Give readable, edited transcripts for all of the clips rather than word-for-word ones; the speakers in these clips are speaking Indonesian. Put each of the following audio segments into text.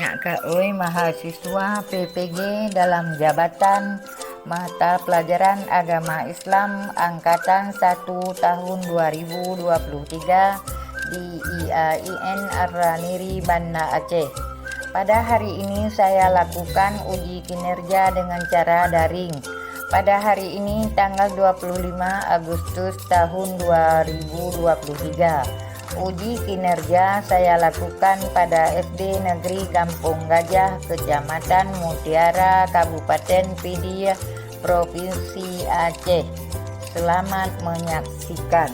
Nyak Kaoi mahasiswa PPG dalam jabatan mata pelajaran agama Islam angkatan 1 tahun 2023 di IAIN Ar-Raniri Banda Aceh. Pada hari ini saya lakukan uji kinerja dengan cara daring. Pada hari ini tanggal 25 Agustus tahun 2023. Uji kinerja saya lakukan pada SD Negeri Kampung Gajah, Kecamatan Mutiara, Kabupaten Pidi, Provinsi Aceh. Selamat menyaksikan.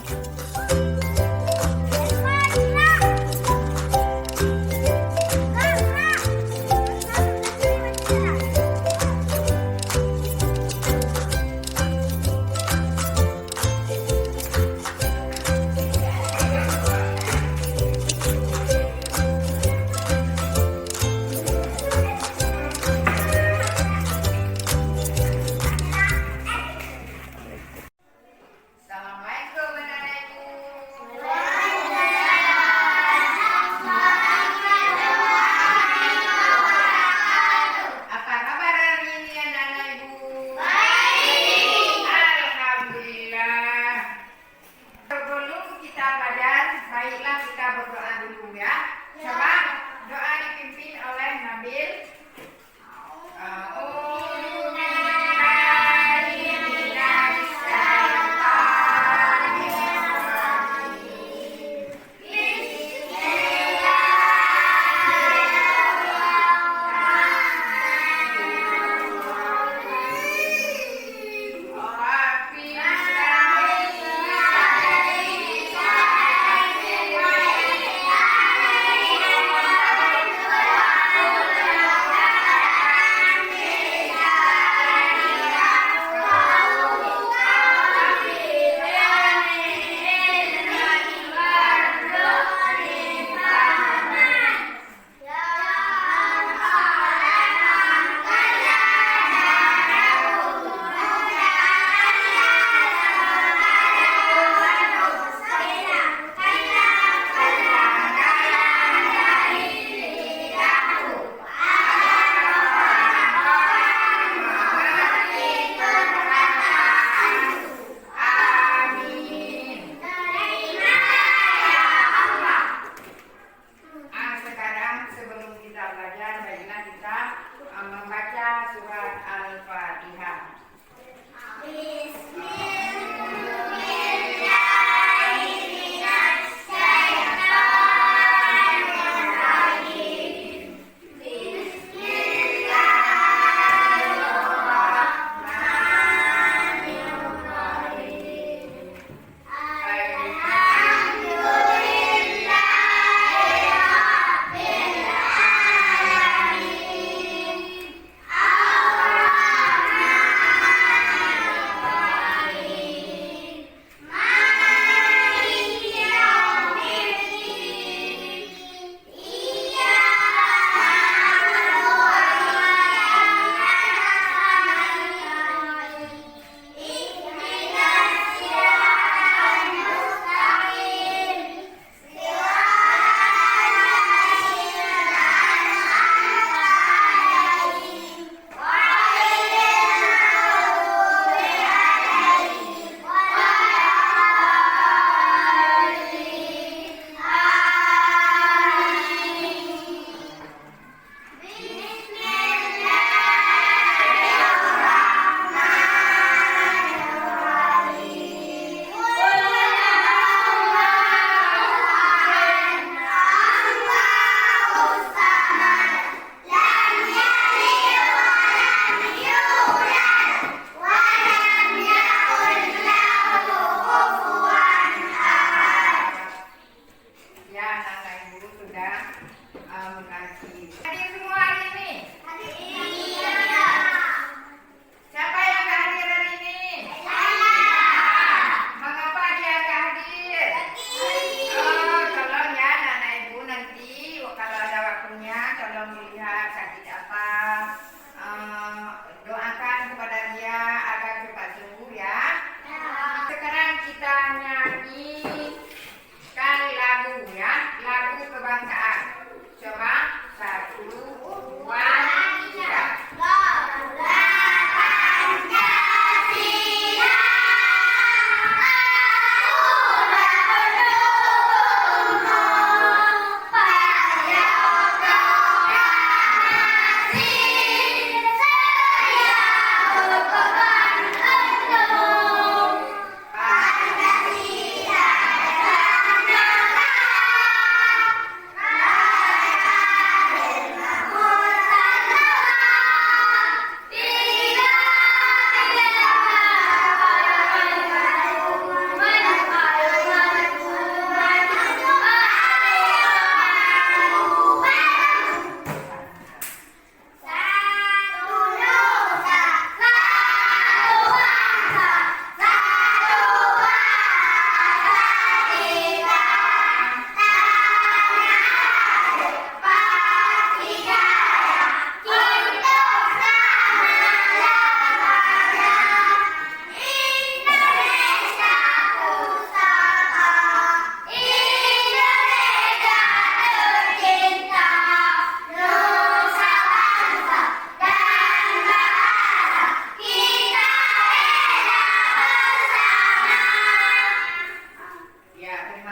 Baiklah, kita berdoa dulu ya. Coba doa dipimpin oleh Nabil.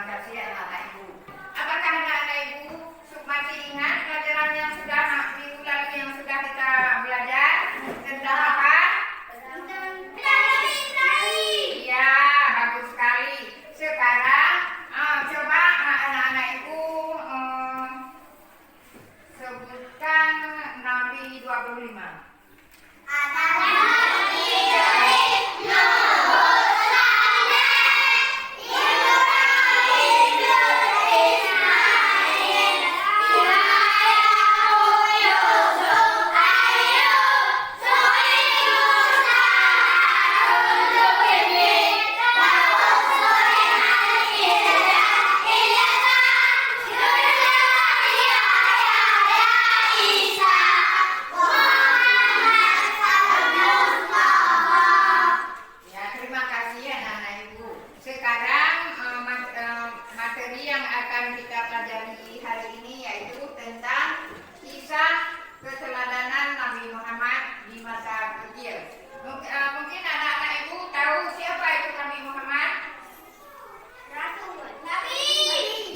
terima kasih anak-anak ibu. Apakah anak-anak ibu masih ingat pelajaran yang sudah minggu lalu yang sudah kita belajar tentang apa? Iya, bagus sekali. Sekarang coba anak-anak ibu sebutkan Nabi 25. Sekarang materi yang akan kita pelajari hari ini yaitu tentang kisah keteladanan Nabi Muhammad di masa kecil. Mungkin anak-anak ibu tahu siapa itu Nabi Muhammad? Nabi.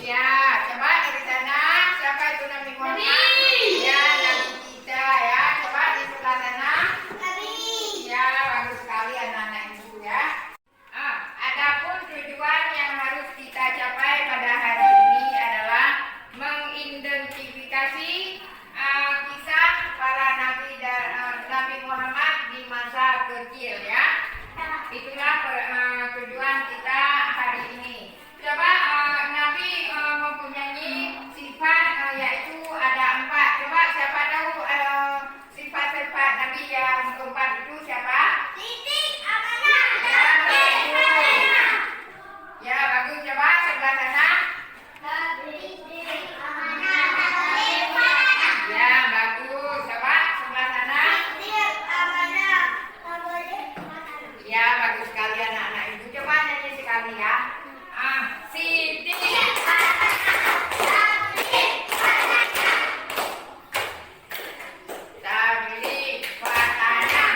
Ya, coba dari sana siapa itu Nabi Muhammad? Nabi. Ya, Nabi kita ya. Coba di sebelah sana. Nabi. Ya, bagus sekali anak-anak ibu ya. Adapun tujuan yang harus kita capai pada hari ini adalah mengidentifikasi kisah para nabi dan Nabi Muhammad di masa kecil ya. Itulah tujuan kita hari ini. Coba Nabi mempunyai sifat yaitu ada 4. Coba siapa tahu sifat-sifat Nabi yang keempat itu siapa? Ya, bagus. Coba sebelah sana. Ya, bagus. Coba sebelah sana. Ya, bagus sekali anak-anak ibu. Coba nyanyi sekali ya. Siti. Tablik. Fatana.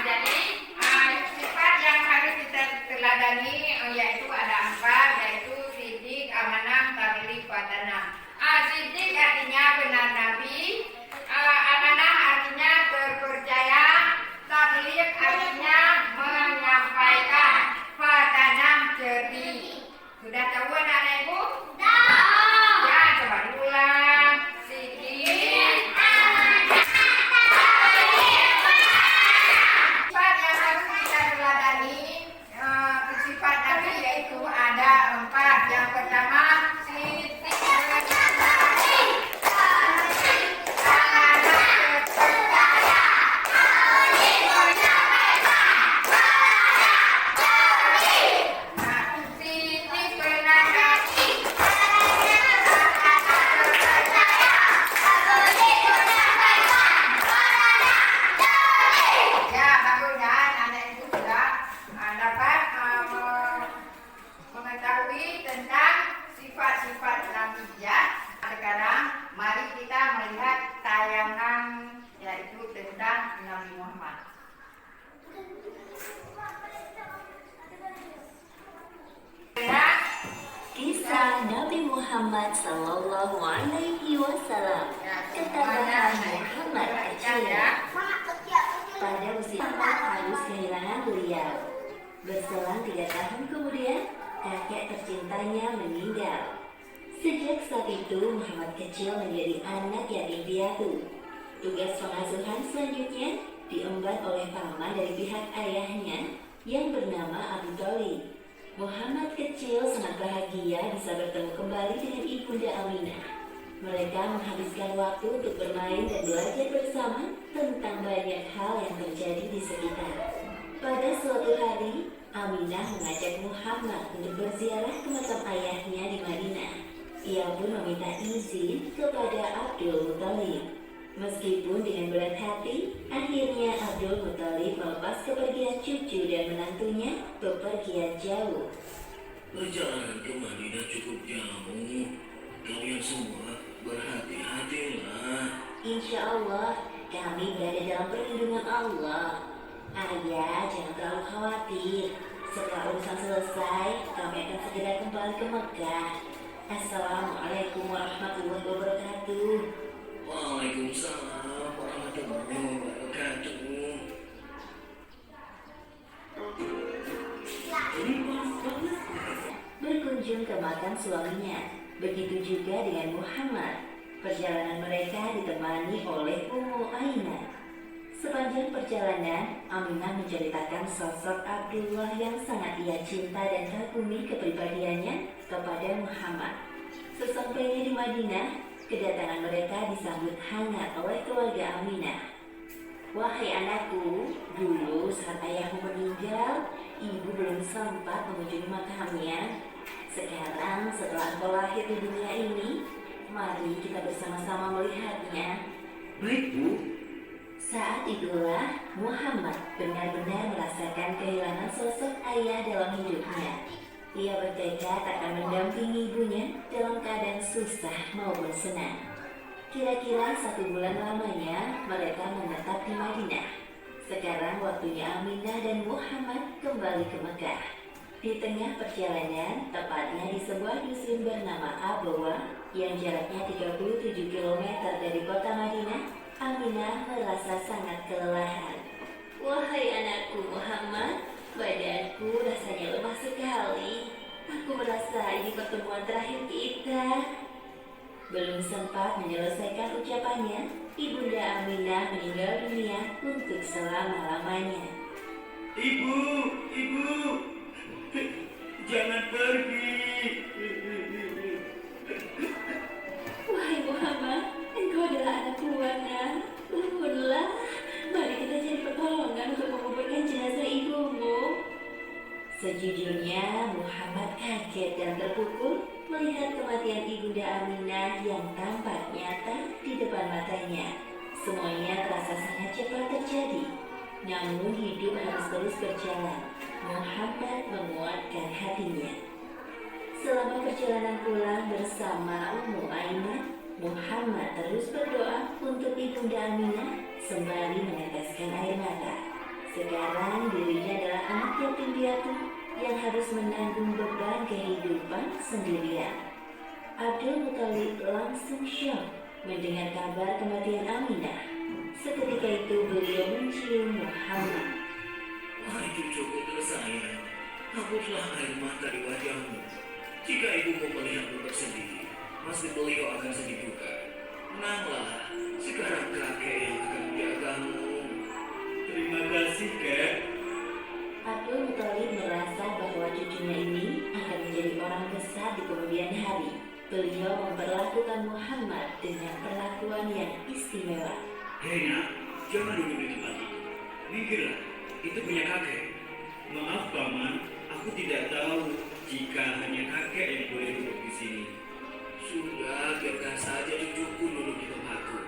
Jadi sifat yang harus kita teladani yaitu ada 4, yaitu sidik, amanah, tabligh, fatanah. Sidik artinya benar nabi, amanah artinya terpercaya, tabligh artinya menyampaikan, fatanah cerdik. Sudah tahu anak-anak ibu? Ya, coba diulang. Sidik. Sifat Nabi yaitu ada 4. Yang pertama sidik, tentang sifat-sifat Nabi ya. Sekarang mari kita melihat tayangan yaitu tentang Nabi Muhammad. Kisah Nabi Muhammad Sallallahu Alaihi Wasallam. Ketabahan Muhammad kecil. Pada usia 4 harus kehilangan beliau. Berselang 3 tahun kemudian, kakek tercintanya meninggal. Sejak saat itu, Muhammad kecil menjadi anak yatim piatu. Tugas pengasuhan selanjutnya diemban oleh paman dari pihak ayahnya yang bernama Abu Thalib. Muhammad kecil sangat bahagia bisa bertemu kembali dengan ibunda Aminah. Mereka menghabiskan waktu untuk bermain dan belajar bersama tentang banyak hal yang terjadi di sekitar. Pada suatu hari, Aminah mengajak Muhammad untuk berziarah ke makam ayahnya di Madinah. Ia pun meminta izin kepada Abdul Muthalib. Meskipun dengan berat hati, akhirnya Abdul Muthalib melepas kepergian cucu dan menantunya bepergian jauh. Perjalanan ke Madinah cukup jauh. Kalian semua berhati-hatilah. Insya Allah, Kami berada dalam perlindungan Allah. Ayah, jangan terlalu khawatir. Setelah urusan selesai, kami akan segera kembali ke Mekah. Assalamualaikum warahmatullahi wabarakatuh. Waalaikumsalam warahmatullahi wabarakatuh. Berkunjung ke makam suaminya. Begitu juga dengan Muhammad. Perjalanan mereka ditemani oleh Ummu Ainah. Sepanjang perjalanan, Aminah menceritakan sosok Abdullah yang sangat ia cinta dan kagumi kepribadiannya kepada Muhammad. Sesampainya di Madinah, kedatangan mereka disambut hangat oleh keluarga Aminah. Wahai anakku, dulu saat ayahmu meninggal, ibu belum sempat mengunjungi makamnya. Sekarang setelah engkau lahir di dunia ini, mari kita bersama-sama melihatnya. Baik, Bu. Saat itulah Muhammad benar-benar merasakan kehilangan sosok ayah dalam hidupnya. Ia bertekad akan mendampingi ibunya dalam keadaan susah maupun senang. Kira-kira 1 bulan lamanya mereka menetap di Madinah. Sekarang waktunya Aminah dan Muhammad kembali ke Mekah. Di tengah perjalanan, tepatnya di sebuah dusun bernama Abawa yang jaraknya 37 km dari kota Madinah, Aminah merasa sangat kelelahan. Wahai anakku Muhammad, badanku rasanya lemah sekali. Aku merasa ini pertemuan terakhir kita. Belum sempat menyelesaikan ucapannya, Ibunda Aminah meninggal dunia untuk selama-lamanya. Ibu, jangan pergi. Wahai Muhammad, engkau adalah anak keluarga. Bangunlah, mari kita cari pertolongan untuk menguburkan jenazah ibumu. Sejujurnya, Muhammad kaget dan terpukul melihat kematian Ibunda Aminah yang tampak nyata di depan matanya. Semuanya terasa sangat cepat terjadi. Namun hidup harus terus berjalan. Muhammad menguatkan hatinya. Selama perjalanan pulang bersama Ummu Ainah, Muhammad terus berdoa untuk Ibunda Aminah sembari meneteskan air mata. Sekarang dirinya adalah anak yatim piatu yang harus menanggung beban kehidupan sendirian. Abdul Muthalib langsung syok mendengar kabar kematian Aminah. Seketika itu beliau mencium Muhammad. Wahai cucuku tersayang, hapuslah air mata di wajahmu. Jika ibumu melihatmu bersedih, pasti beliau akan sedih juga. Tenanglah, sekarang kakek yang akan menjagamu. Terima kasih, Kek. Abdul Muthalib merasa bahwa cucunya ini akan menjadi orang besar di kemudian hari. Beliau memperlakukan Muhammad dengan perlakuan yang istimewa. Hei nak, jangan duduk di tempat itu. Minggirlah, itu punya kakek. Maaf paman, aku tidak tahu jika hanya kakek yang boleh duduk di sini. Sudah, biarkan saja cucuku duduk di tempatku.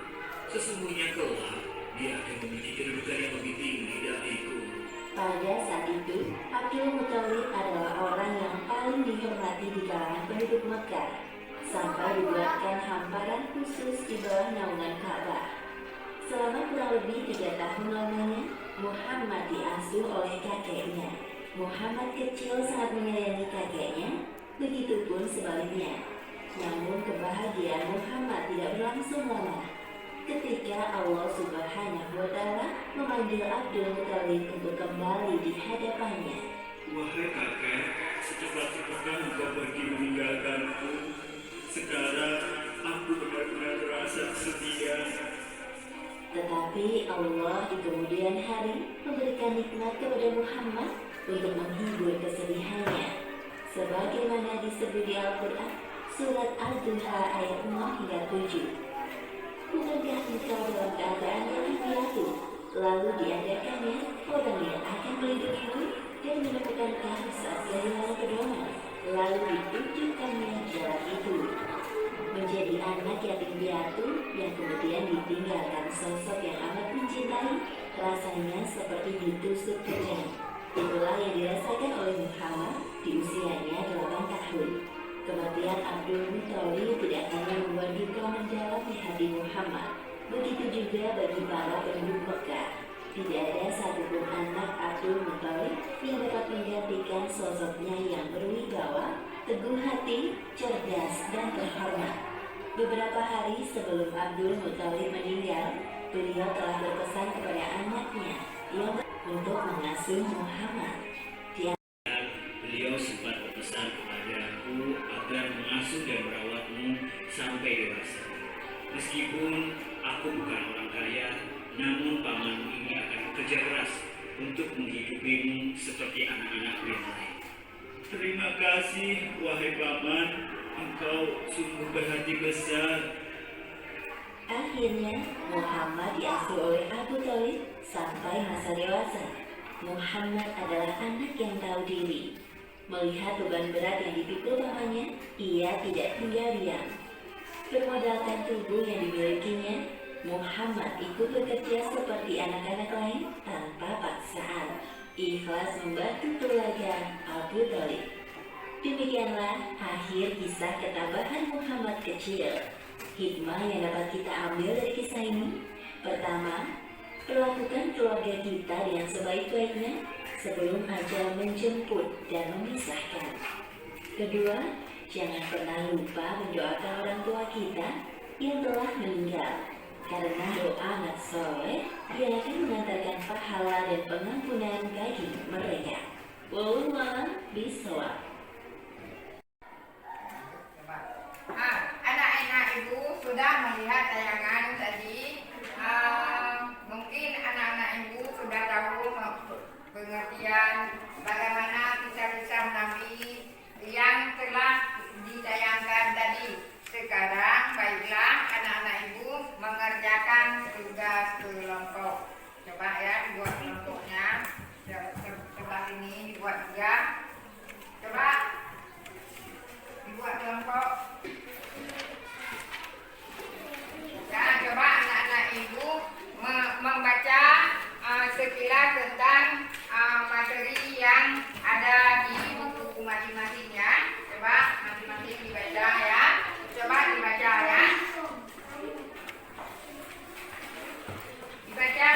Sesungguhnya kelak dia akan memiliki kedudukan yang lebih tinggi dariku. Pada saat itu, Abdul Muthalib adalah orang yang paling dihormati di kalangan penduduk Mekah, sampai dibuatkan hamparan khusus di bawah naungan Ka'bah. Selama kurang lebih 3 tahun lamanya, Muhammad diasuh oleh kakeknya. Muhammad kecil sangat menyayangi kakeknya, begitupun sebaliknya. Namun kebahagiaan Muhammad tidak berlangsung lama. Ketika Allah Subhanahu wa Ta'ala memanggil Abdul Muthalib untuk kembali di hadapannya. Wahai kakek, secepat-cepatnya engkau pergi meninggalkanku. Sekarang aku benar-benar merasa kesepian. Tetapi Allah di kemudian hari memberikan nikmat kepada Muhammad untuk menghibur kesedihannya. Sebagaimana disebut di Al-Quran, surat Al-Duha ayat 6 hingga 7. Bukankah engkau dalam keadaan yang piatu, lalu diadakannya orang yang akan melindungimu dan menemukan kamu saat kehilangan pedoman, lalu ditunjukkannya jalan itu. Menjadi anak yatim piatu yang kemudian ditinggalkan sosok yang amat mencintai, rasanya seperti ditusuk kejam. Itulah yang dirasakan oleh Muhammad di usianya 8 tahun. Kematian Abdul Muthalib tidak hanya membuat duka mendalam di hati Muhammad, Begitu juga bagi para penduduk Mekah. Tidak ada satupun anak Abdul Muthalib yang dapat menggantikan sosoknya yang berwibawa, teguh hati, cerdas, dan terhormat. Beberapa hari sebelum Abdul Muthalib meninggal, beliau telah berpesan kepada anaknya yang untuk mengasuh Muhammad. Beliau sempat berpesan kepadaku agar mengasuh dan merawatmu sampai dewasa. Meskipun aku bukan orang kaya, namun pamanmu ini akan bekerja keras untuk menghidupimu seperti anak-anakku yang lain. Terima kasih, wahai paman. Engkau sungguh berhati besar. Akhirnya, Muhammad diasuh oleh Abu Thalib sampai masa dewasa. Muhammad adalah anak yang tahu diri. Melihat beban berat yang dipikul pamannya, ia tidak tinggal diam. Bermodalkan tubuh yang dimilikinya, Muhammad ikut bekerja seperti anak-anak lain tanpa paksaan. Ikhlas membantu keluarga Abu Thalib. Demikianlah akhir kisah ketabahan Muhammad kecil. Hikmah yang dapat kita ambil dari kisah ini: pertama, perlakukan keluarga kita dengan sebaik-baiknya sebelum ajal menjemput dan memisahkan. Kedua, jangan pernah lupa mendoakan orang tua kita yang telah meninggal, karena doa anak soleh yang akan mengantarkan pahala dan pengampunan bagi mereka. Wallahu a'lam bishawab. Anak-anak ibu sudah melihat tayangan tadi. Mungkin anak-anak ibu sudah tahu pengertian bagaimana kisah-kisah Nabi yang telah ditayangkan tadi. Sekarang baiklah anak-anak ibu mengerjakan tugas kelompok. Coba ya dibuat kelompoknya. Tempat ini dibuat juga. Coba dibuat kelompok. Ya, coba anak-anak ibu membaca sekilas tentang materi yang ada di buku masing-masingnya. Coba masing-masing dibaca ya. Coba dibaca ya. Dibaca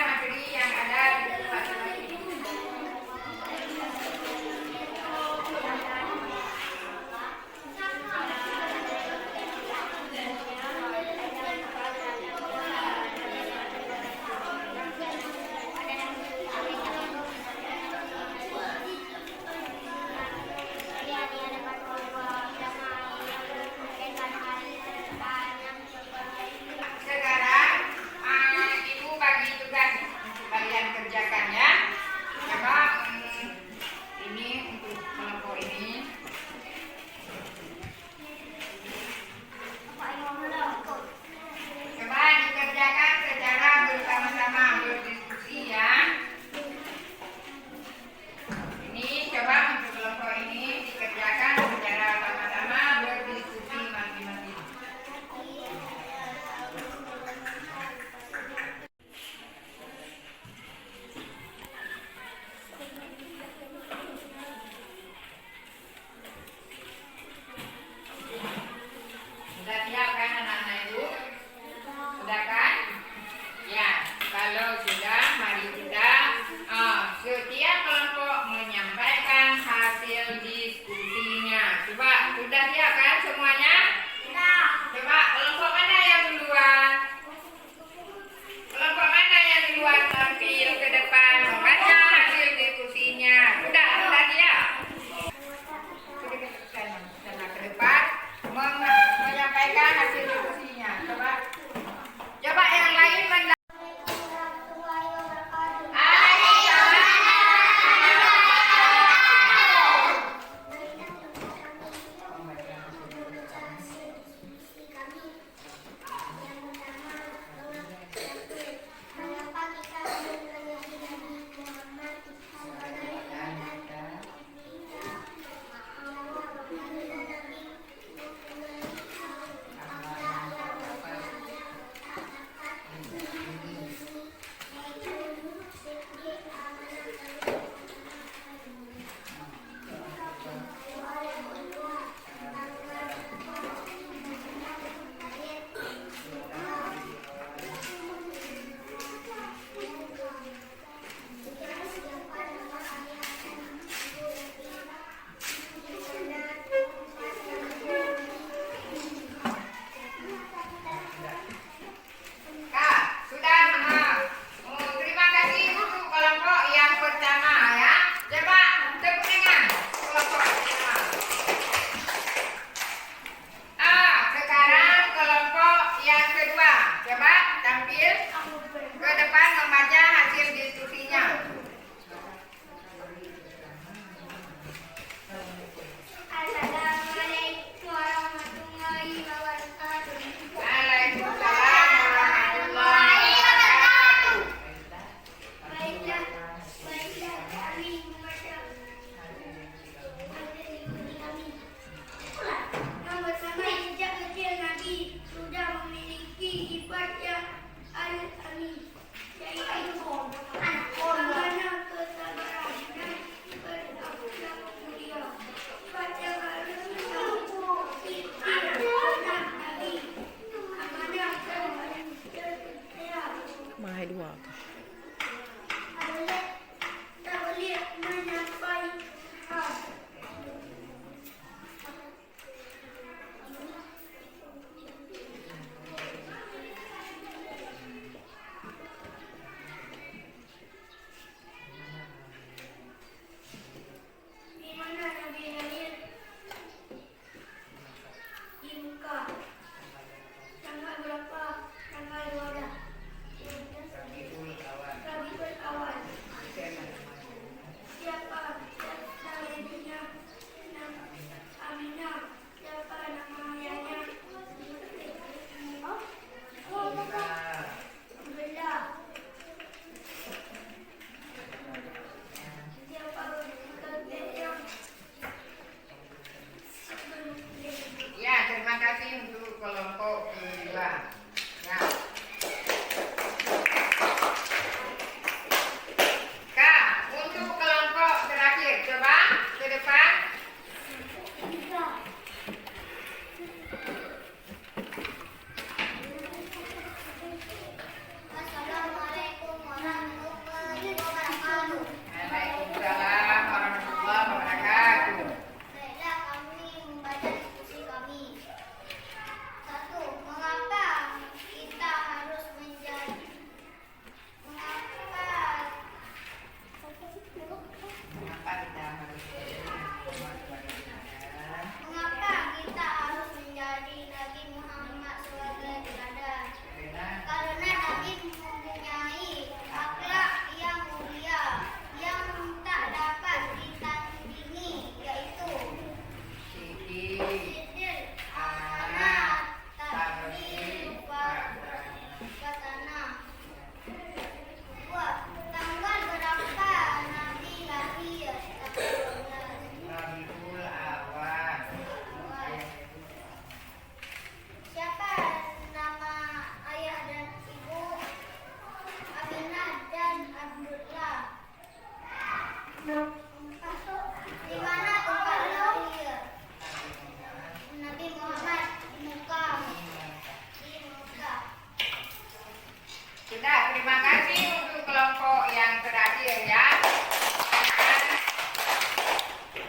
kecil ya.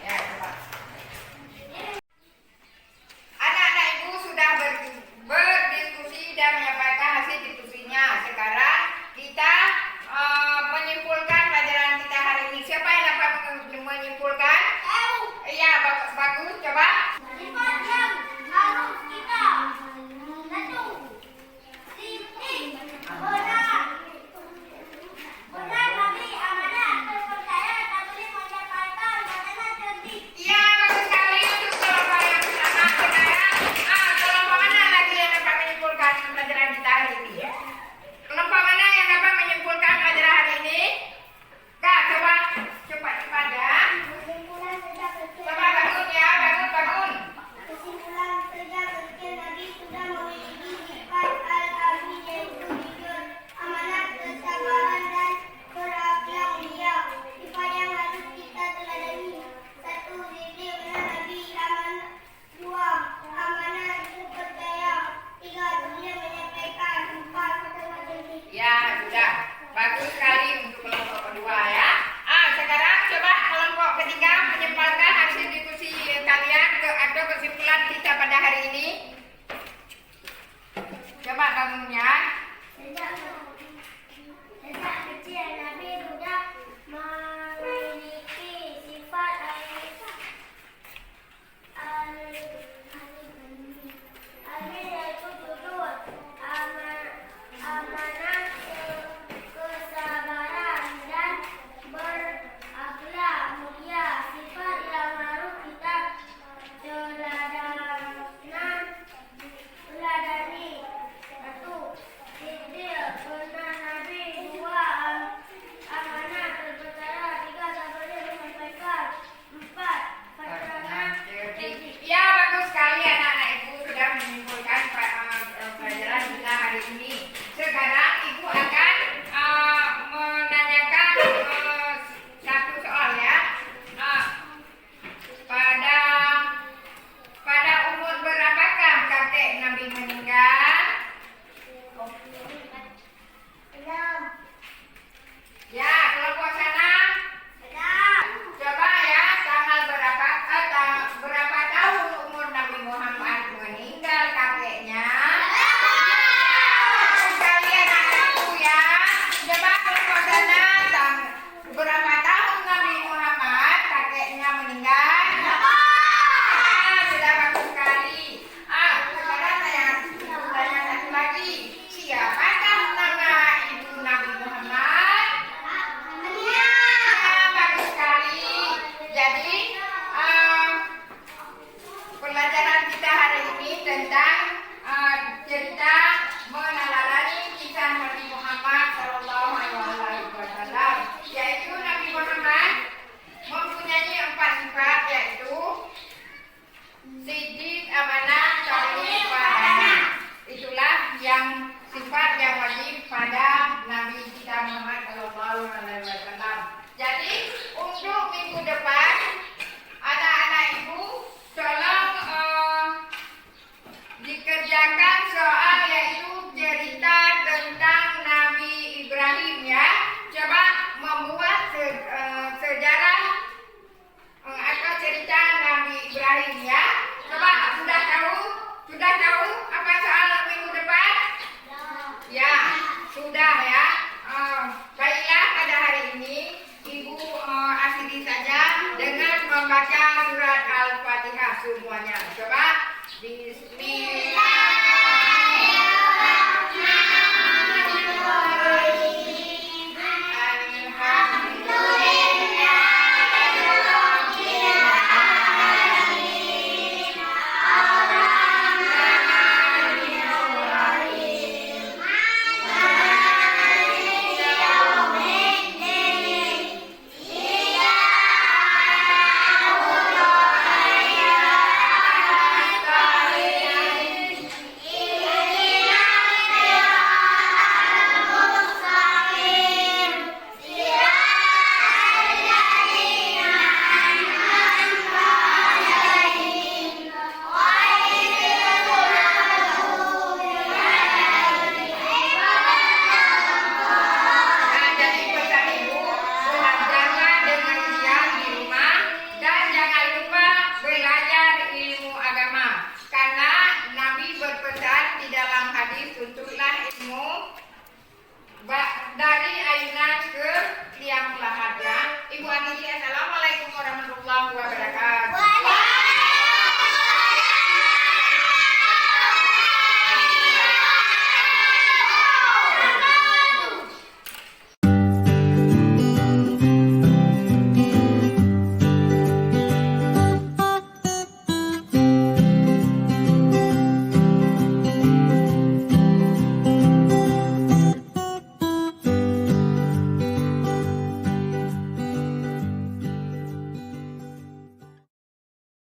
Ya, coba. Anak-anak ibu sudah berdiskusi dan menyampaikan hasil diskusinya. Sekarang kita menyimpulkan pelajaran kita hari ini. Siapa yang dapat menyimpulkan? Iya, bagus. Coba. Sifat yang harus kita satu, sifat benar bagi amanah, terpercaya, tak boleh menyampaikan makanan cerdik. Iya, bagus sekali untuk kelompok yang pertama. Sekarang kelompok mana lagi yang dapat menyimpulkan pelajaran kita hari ini? Kelompok mana yang dapat menyimpulkan pelajaran hari ini? Kak, coba cepat ya. Kesimpulan sejak kecil. Coba bangun ya, bangun. Kesimpulan sejak kecil Nabi sudah memiliki sifat al-ami yaitu jujur, amanah, kesabaran dan berakhlak mulia. Sifat yang harus kita teladani. Satu, jujur benar Nabi, amanah. Dua, amanah, terpercaya. Tiga, boleh menyampaikan. Empat, kata cerdik. Ya, sudah. Bagus sekali untuk kelompok kedua ya. Sekarang coba kelompok ketiga menyampaikan hasil diskusi kalian atau kesimpulan kita pada hari ini. Coba bangunnya. Sejak kecil Nabi sudah memiliki sifat al-ami yaitu jujur, amanah, kesabaran dan berakhlak mulia. Sifat yang harus kita teladani. Satu, jujur benar Nabi. Dua, amanah, terpercaya. Tiga, tak boleh menyampaikan. Empat, kata cerdik. Ya, bagus sekali anak-anak ibu sudah menyimpulkan pelajaran kita hari ini. Sekarang ibu akan menanyakan satu soal ya. Pada umur berapakah kakek Nabi meninggal? 6. Ya, kelompok sana. 6. Coba ya, berapa tahun umur Nabi Muhammad meninggal kakeknya? Kalian anakku ya. Coba kelompok sana, berapa tahun Nabi Muhammad kakeknya meninggal? Sudah bagus sekali. Sekarang saya tanya satu lagi. Siapakah nama ibu Nabi Muhammad? Bagus sekali. Jadi pelajaran kita hari ini tentang cerita meneladani kisah Nabi Muhammad Sallallahu Alaihi Wasallam, yaitu Nabi Muhammad mempunyai 4 sifat, yaitu siddiq, amanah, tauhid, wadana. Itulah yang sifat yang wajib pada Nabi kita Muhammad Sallallahu Alaihi Wasallam. Jadi untuk minggu depan anak-anak ibu tolong dikerjakan soal yaitu cerita tentang Nabi Ibrahim ya. Coba membuat sejarah atau cerita Nabi Ibrahim ya. Coba sudah tahu apa soal minggu depan? Ya, sudah ya. Baiklah, pada hari ini ibu akhiri saja dengan membaca surat Al-Fatihah semuanya. Coba Bismillah.